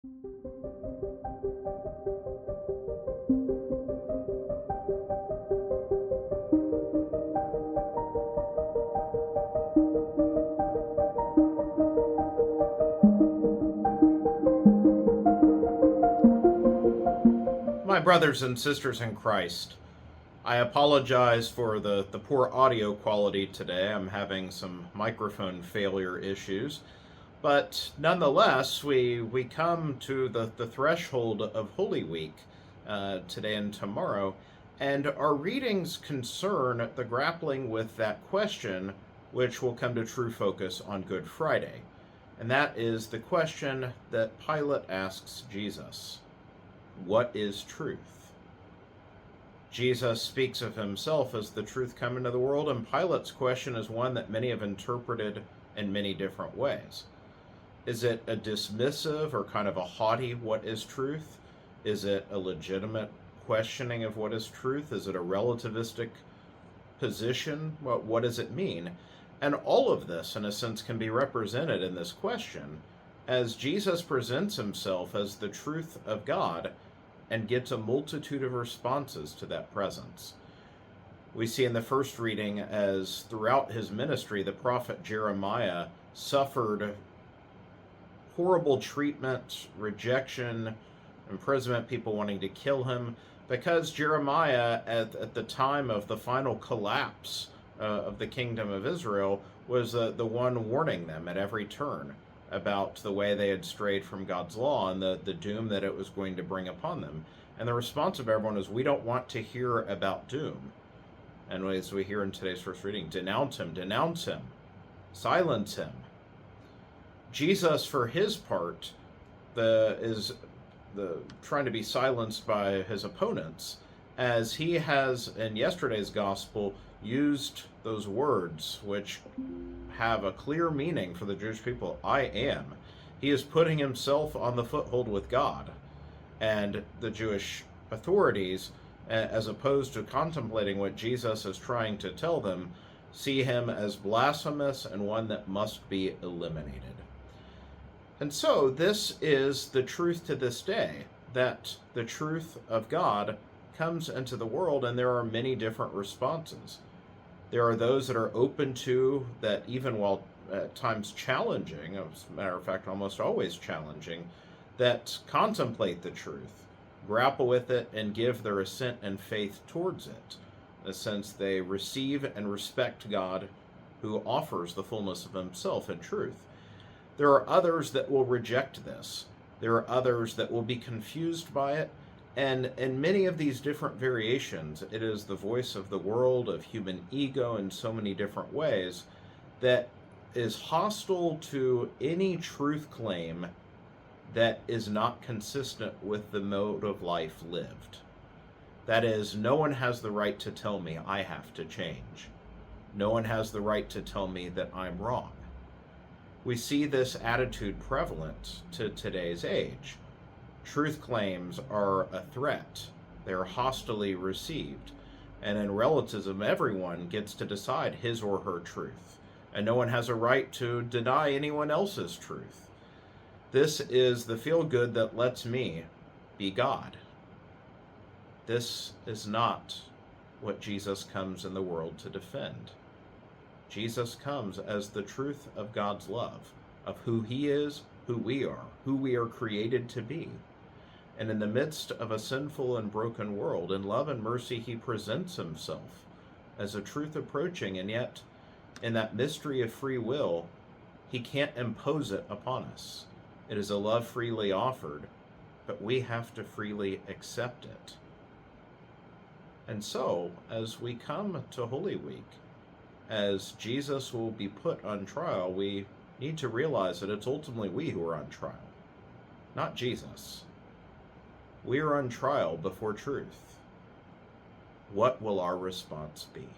My brothers and sisters in Christ, I apologize for the poor audio quality today. I'm having some microphone failure issues. But nonetheless, we come to the threshold of Holy Week today and tomorrow, and our readings concern the grappling with that question, which will come to true focus on Good Friday. And that is the question that Pilate asks Jesus. What is truth? Jesus speaks of himself as the truth come into the world, and Pilate's question is one that many have interpreted in many different ways. Is it a dismissive or kind of a haughty what is truth? Is it a legitimate questioning of what is truth? Is it a relativistic position? What does it mean? And all of this, in a sense, can be represented in this question as Jesus presents himself as the truth of God and gets a multitude of responses to that presence. We see in the first reading as throughout his ministry, the prophet Jeremiah suffered horrible treatment, rejection, imprisonment, people wanting to kill him, because Jeremiah, at the time of the final collapse of the kingdom of Israel, was the one warning them at every turn about the way they had strayed from God's law and the doom that it was going to bring upon them. And the response of everyone is, we don't want to hear about doom. And as we hear in today's first reading, denounce him, silence him. Jesus, for his part, is trying to be silenced by his opponents, as he has, in yesterday's gospel, used those words which have a clear meaning for the Jewish people. I am. He is putting himself on the foothold with God, and the Jewish authorities, as opposed to contemplating what Jesus is trying to tell them, see him as blasphemous and one that must be eliminated. And so this is the truth to this day, that the truth of God comes into the world, and there are many different responses. There are those that are open to that, even while at times challenging, as a matter of fact, almost always challenging, that contemplate the truth, grapple with it, and give their assent and faith towards it. In a sense, they receive and respect God, who offers the fullness of himself in truth. There are others that will reject this. There are others that will be confused by it. And in many of these different variations, it is the voice of the world, of human ego in so many different ways, that is hostile to any truth claim that is not consistent with the mode of life lived. That is, no one has the right to tell me I have to change. No one has the right to tell me that I'm wrong. We see this attitude prevalent to today's age. Truth claims are a threat. They're hostilely received. And in relativism, everyone gets to decide his or her truth. And no one has a right to deny anyone else's truth. This is the feel-good that lets me be God. This is not what Jesus comes in the world to defend. Jesus comes as the truth of God's love, of who he is, who we are created to be. And in the midst of a sinful and broken world, in love and mercy, he presents himself as a truth approaching, and yet, in that mystery of free will, he can't impose it upon us. It is a love freely offered, but we have to freely accept it. And so, as we come to Holy Week, as Jesus will be put on trial, we need to realize that it's ultimately we who are on trial, not Jesus. We are on trial before truth. What will our response be?